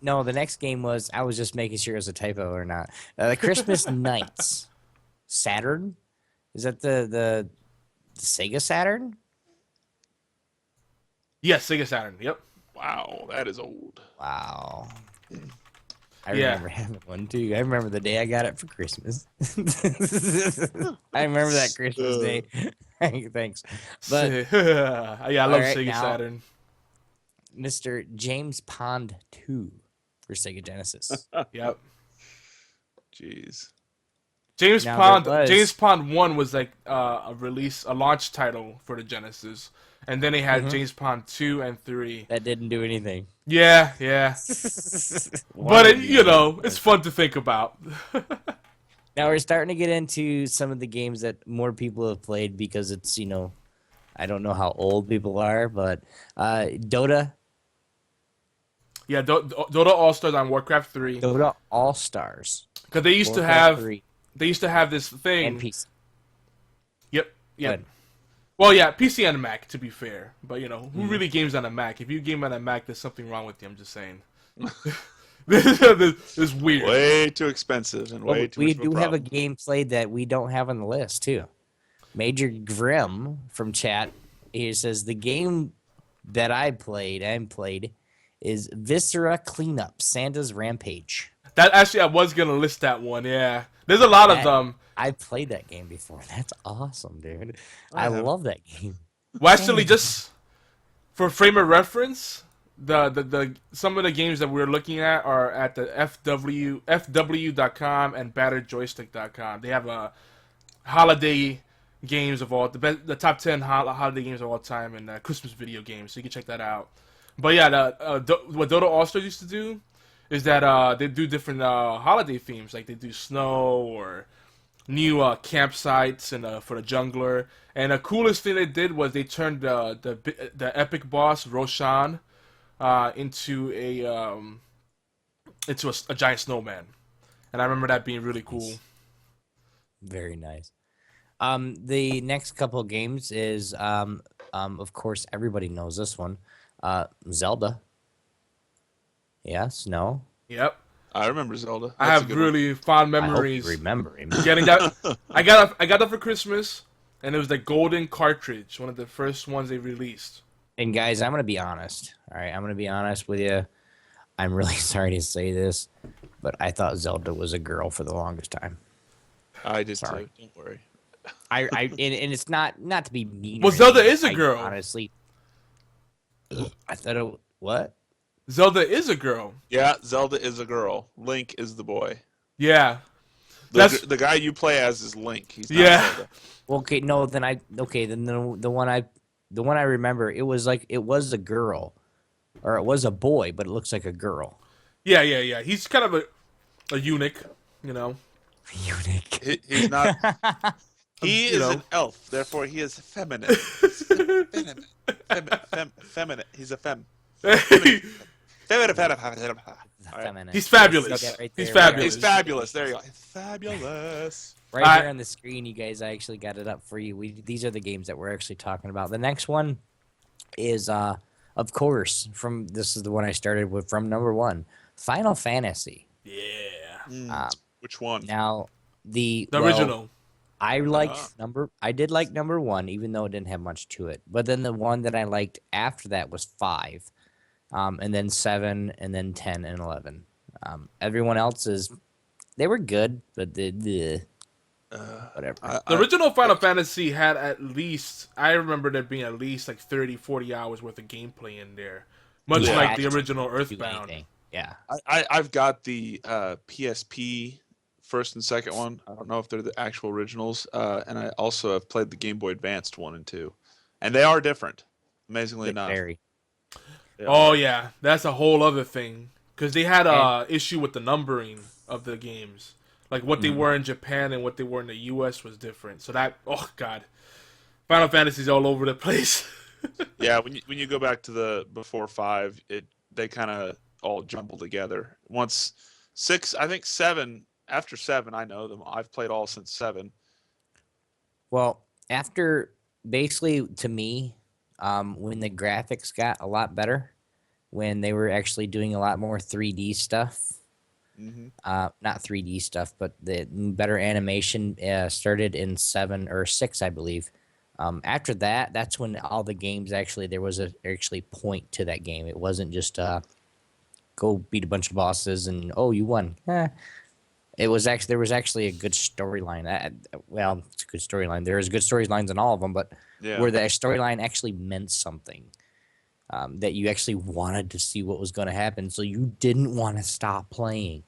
No, the next game was. I was just making sure it was a typo or not. The Christmas Nights Saturn. Is that the Sega Saturn? Yes, Sega Saturn. Yep. Wow, that is old. Wow. I Yeah. remember having one too. I remember the day I got it for Christmas. I remember that Christmas day. Thanks. But Yeah, I all love right, Sega now Saturn. Mr. James Pond 2 for Sega Genesis. Yep. Jeez. Now there James was Pond 1 was like a launch title for the Genesis, and then they had Mhm. James Pond 2 and 3. that didn't do anything. Yeah, yeah. One But didn't do anything. it's fun to think about. Now we're starting to get into some of the games that more people have played because it's, I don't know how old people are, but Dota, Yeah, Dota All Stars on Warcraft 3, Dota All Stars, because Warcraft 3, they used to have this and thing. PC. Yep, Go yep. ahead. Well, yeah, PC and Mac to be fair, but who Mhm. really games on a Mac? If you game on a Mac, there's something wrong with you. I'm just saying. This is weird. Way too expensive and way Well, too we much of a do have a problem. game played that we don't have on the list too. Major Grim from chat here says the game that I played is Viscera Cleanup, Santa's Rampage. That actually, I was gonna list that one. Yeah, there's a lot of That them. I played that game before. That's awesome, dude. I I have. love that game. Well, actually, Santa's just for frame of reference, the some of the games that we're looking at are at the fw.com and batteredjoystick.com. They have a holiday games of the top 10 holiday games of all time and Christmas video games, so you can check that out. But yeah, what Dota All Stars used to do is that they do different holiday themes, like they do snow or new campsites and for the jungler. And the coolest thing they did was they turned the epic boss Roshan into a giant snowman, and I remember that being really cool. nice. Very nice. The next couple of games is of course everybody knows this one. Zelda. Yes, no. Yep, I remember Zelda. I That's a have good one. really fond I hope you memories remember him. getting that. I got that for Christmas, and it was the golden cartridge, one of the first ones they released. And guys, I'm gonna be honest. All right, I'm gonna be honest with you. I'm really sorry to say this, but I thought Zelda was a girl for the longest time. I did Sorry. too. Don't worry. And it's not to be mean. Well, or Zelda anything. is a girl. Honestly, I thought it. What? Zelda is a girl. Yeah, Zelda is a girl. Link is the boy. Yeah, The, That's- the guy you play as is Link. He's not Yeah. Zelda. Well, okay, no. Then the one I remember, it was a girl, or it was a boy, but it looks like a girl. yeah. He's kind of a eunuch, you know. Unique. He's not. He You is know. an elf, therefore he is feminine. He's feminine. He's a fem. Feminine. All right. Feminine. He's fabulous. See that right He's there, right fabulous. He's fabulous. There you go. He's fabulous. Right I- here on the screen, you guys. I actually got it up for you. These are the games that we're actually talking about. The next one is, of course, this is the one I started with from number one, Final Fantasy. Yeah. Which one? Now The well, original. I did like number one, even though it didn't have much to it. But then the one that I liked after that was 5, and then 7, and then 10 and 11. Everyone else's, they were good, but whatever. The original Final Fantasy had at least, I remember there being at least like 30, 40 hours worth of gameplay in there. Much Yeah. like the original Do Earthbound. anything. Yeah. I've got the PSP first and second one. I don't know if they're the actual originals. And I also have played the Game Boy Advanced 1 and 2. And they are different, amazingly enough. Very. They Oh, are. yeah. That's a whole other thing. Because they had a issue with the numbering of the games. Like what they were in Japan and what they were in the US was different. So that, oh, God. Final Fantasy's all over the place. Yeah, when you go back to the before 5, they kind of all jumble together. Once 6, I think 7. After 7, I know them. I've played all since 7. Well, after basically to me, when the graphics got a lot better, when they were actually doing a lot more 3D stuff. Hmm. Not 3D stuff, but the better animation started in 7 or 6, I believe. After that, that's when all the games actually there was a actually point to that game. It wasn't just go beat a bunch of bosses and oh you won. It was actually there was actually a good storyline. Well, it's a good storyline. There's good storylines in all of them, but Yeah. where the storyline actually meant something. That you actually wanted to see what was going to happen, so you didn't want to stop playing.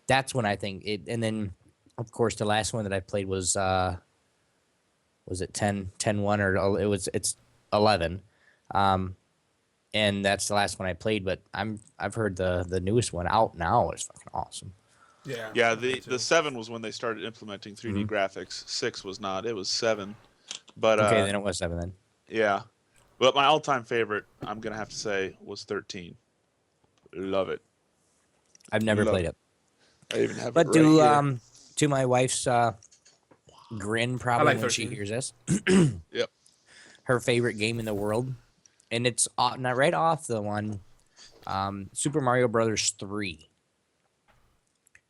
That's when I think it. And then, of course, the last one that I played was it 10-1 or it's 11, and that's the last one I played. But I've heard the newest one out now is fucking awesome. Yeah. Yeah, the 7 was when they started implementing 3D Mhm. graphics. 6 was not. It was 7. But Okay, then it was 7 then. yeah. But my all-time favorite, I'm gonna have to say, was 13. Love it. I've never Love played it. it, I even have but it right here. to my wife's grin I probably like when she 13. hears this. Yep. Her favorite game in the world, and it's not right off the one, Super Mario Brothers 3.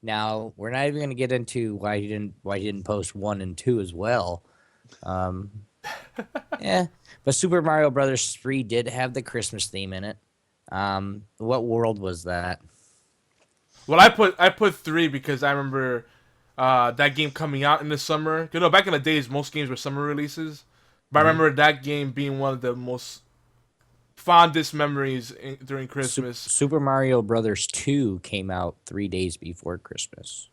Now we're not even going to get into why he didn't post 1 and 2 as well. Um, yeah, but Super Mario Brothers 3 did have the Christmas theme in it. What world was that? Well, I put 3 because I remember that game coming out in the summer. You know, back in the days, most games were summer releases. But I remember that game being one of the most fondest memories during Christmas. Super Mario Brothers 2 came out 3 days before Christmas.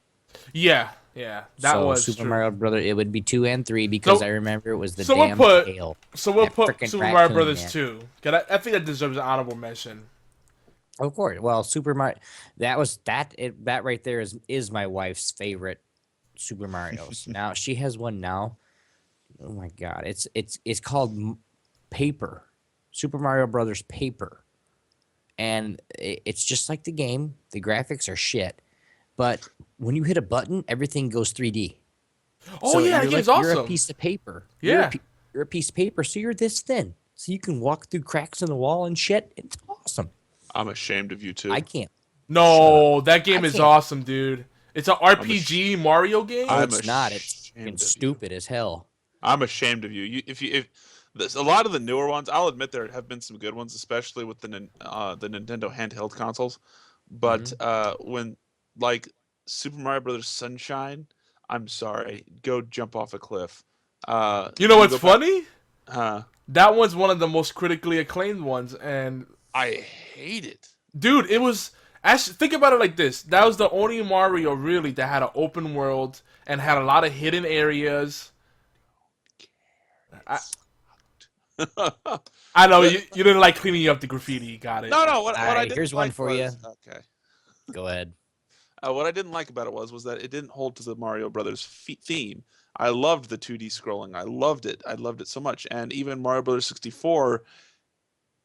Yeah, that So was Super true. Mario Brother, it would be 2 and 3 because So- I remember it was the so we'll damn put- tail. So we'll That put frickin' Super Mario raccoon, Brothers man. 2. Cause I think that deserves an honorable mention. Of course. Well, Super Mario, that right there is my wife's favorite Super Mario's. Now she has one now. Oh my god, it's called Paper, Super Mario Brothers Paper, and it's just like the game. The graphics are shit, but when you hit a button, everything goes 3D. Oh So yeah, that you're game's like you're a awesome. piece of paper. Yeah. You're a piece of paper, so you're this thin, so you can walk through cracks in the wall and shit. It's awesome. I'm ashamed of you too. I can't. No, that game I is can't. awesome, dude. It's an RPG Mario game. Oh, I'm it's not. It's ashamed fucking of you. stupid as hell. I'm ashamed of you. If a lot of the newer ones, I'll admit there have been some good ones, especially with the Nintendo handheld consoles. But when like Super Mario Brothers Sunshine, I'm sorry, go jump off a cliff. You know what's go back- funny? That one's one of the most critically acclaimed ones, and I hate it. dude, it was. Actually, think about it like this: that was the only Mario really that had an open world and had a lot of hidden areas. I know you didn't like cleaning up the graffiti. Got it. No. What I Alright, didn't here's like one for was, you. okay. Go ahead. What I didn't like about it was that it didn't hold to the Mario Brothers theme. I loved the 2D scrolling. I loved it. I loved it so much. And even Mario Brothers 64,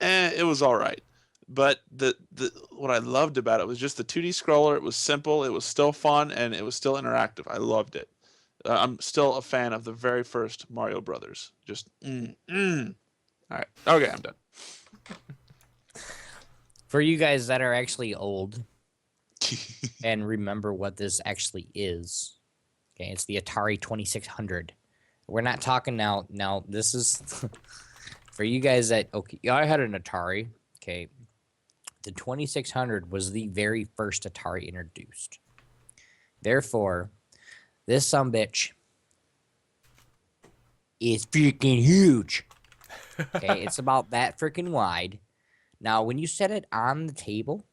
it was all right. But the what I loved about it was just the 2D scroller. It was simple. It was still fun, and it was still interactive. I loved it. I'm still a fan of the very first Mario Brothers. Just All right. Okay, I'm done. For you guys that are actually old and remember what this actually is, okay, it's the Atari 2600. We're not talking now. Now this is for you guys that okay. I had an Atari. Okay, the 2600 was the very first Atari introduced. Therefore, this sumbitch is freaking huge. Okay, it's about that freaking wide. Now, when you set it on the table,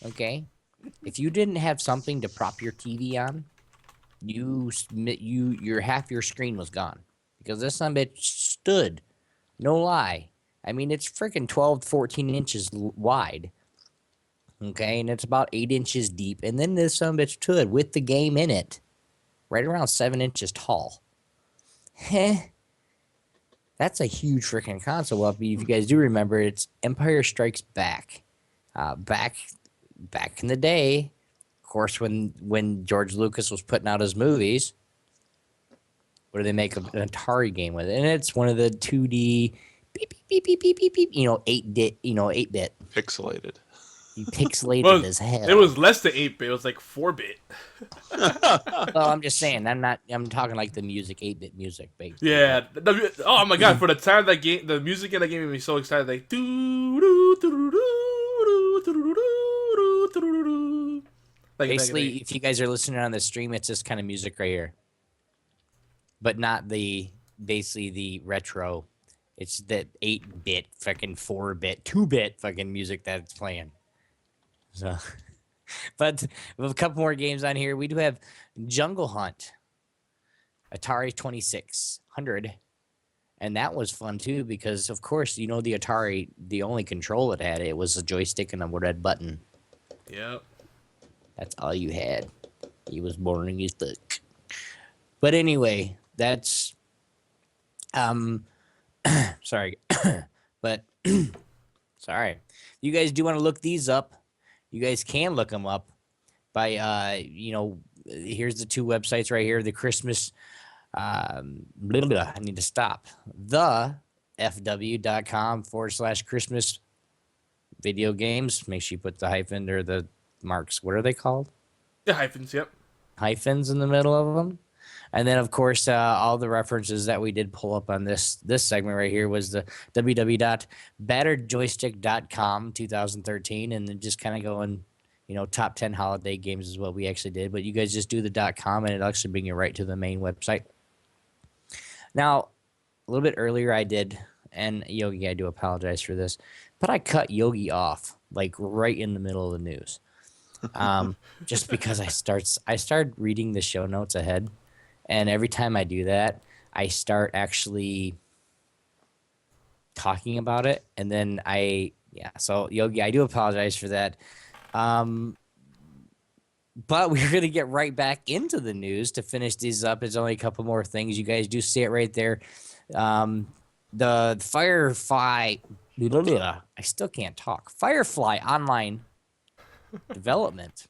okay, if you didn't have something to prop your TV on, your half your screen was gone because this sumbitch stood. No lie. I mean, it's freaking 12, 14 inches wide. Okay, and it's about 8 inches deep. And then this sumbitch stood with the game in it, right around 7 inches tall. Heh. That's a huge freaking console. Well, if you guys do remember, it's Empire Strikes Back. Back in the day, of course, when George Lucas was putting out his movies, what do they make an Atari game with? And it's one of the 2D beep beep beep beep beep beep beep. 8-bit, 8-bit. Pixelated. You pixelated Well, as hell. it was less than 8-bit. It was like 4-bit. Well, I'm just saying. I'm talking like the music, 8-bit music, baby. Yeah. Oh my god! For the time that game, the music in that game made me so excited. Like doo doo doo doo doo doo doo doo doo. Basically, if you guys are listening on the stream, it's this kind of music right here, but not basically the retro. It's that 8-bit, fucking 4-bit, 2-bit fucking music that it's playing. So, but we have a couple more games on here. We do have Jungle Hunt, Atari 2600. And that was fun too because, of course, the Atari, the only control it had, it was a joystick and a red button. Yep. That's all you had. He was boring as fuck. But anyway, that's sorry. But sorry. You guys do want to look these up. You guys can look them up by here's the two websites right here, the Christmas I need to stop. The fw.com/Christmas video games. Make sure you put the hyphen or the marks. What are they called? The hyphens. Yep. Hyphens in the middle of them. And then, of course, all the references that we did pull up on this segment right here was the www.batteredjoystick.com 2013, and then just kind of going, top 10 holiday games is what we actually did. But you guys just do the .com, and it'll actually bring you right to the main website. Now, a little bit earlier I did, and Yogi, I do apologize for this, but I cut Yogi off like right in the middle of the news, just because I started reading the show notes ahead, and every time I do that, I start actually talking about it, and then so Yogi, I do apologize for that. But we're going to get right back into the news to finish these up. There's only a couple more things. You guys do see it right there. The Firefly, I still can't talk. Firefly online development.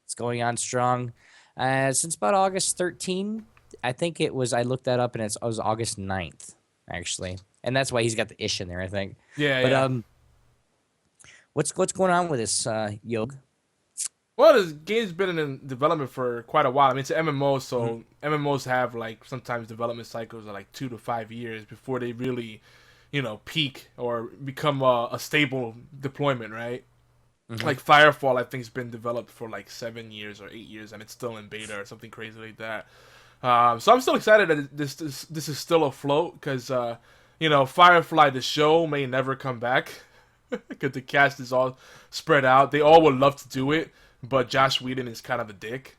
It's going on strong since about August 13. I think it was, I looked that up and it was August 9th, actually. And that's why he's got the ish in there, I think. Yeah. But yeah. what's going on with this, Yog? Well, this game's been in development for quite a while. I mean, it's an MMO, so MMOs have like sometimes development cycles of like 2 to 5 years before they really, peak or become a stable deployment, right? Mm-hmm. Like Firefall, I think, has been developed for like 7 years or 8 years, and it's still in beta or something crazy like that. So I'm still excited that this is still afloat because Firefly the show may never come back because the cast is all spread out. They all would love to do it. But Josh Whedon is kind of a dick,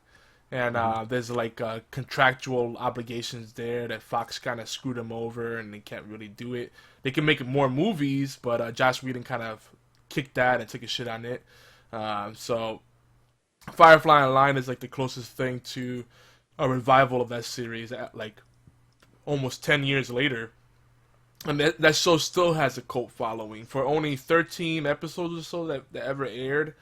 and there's like contractual obligations there that Fox kind of screwed him over, and they can't really do it. They can make more movies, but Josh Whedon kind of kicked that and took a shit on it. So Firefly Online is like the closest thing to a revival of that series at like almost 10 years later. And that show still has a cult following. For only 13 episodes or so that ever aired,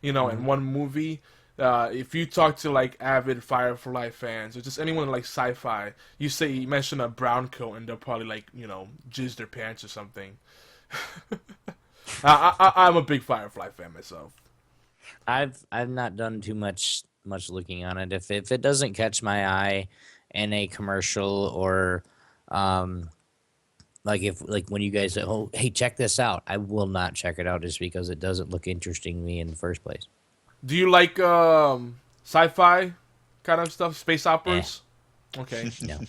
in one movie, if you talk to like avid Firefly fans or just anyone like sci-fi, you mention a brown coat and they'll probably like jizz their pants or something. I'm a big Firefly fan myself. I've not done too much looking on it. If it doesn't catch my eye in a commercial or like when you guys say, "Oh, hey, check this out," I will not check it out just because it doesn't look interesting to me in the first place. Do you like sci-fi kind of stuff, space operas? Okay. No.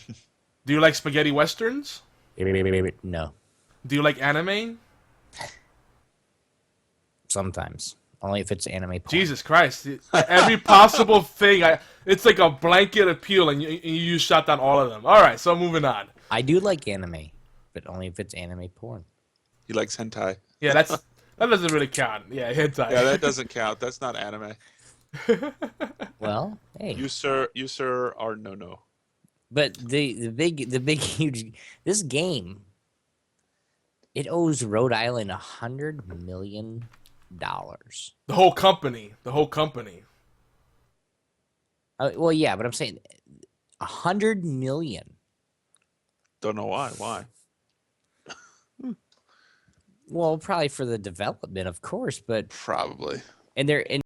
Do you like spaghetti westerns? No. Do you like anime? Sometimes. Only if it's anime porn. Jesus Christ. Every possible thing. It's like a blanket appeal, and you shot down all of them. All right, so moving on. I do like anime, but only if it's anime porn. He likes hentai. Yeah, that doesn't really count. Yeah, hentai. Yeah, that doesn't count. That's not anime. Well, hey. You sir are no. But the big huge this game, it owes Rhode Island $100 million. The whole company. Well, yeah, but I'm saying $100 million. Don't know why. Why? Well, probably for the development, of course, but Probably. and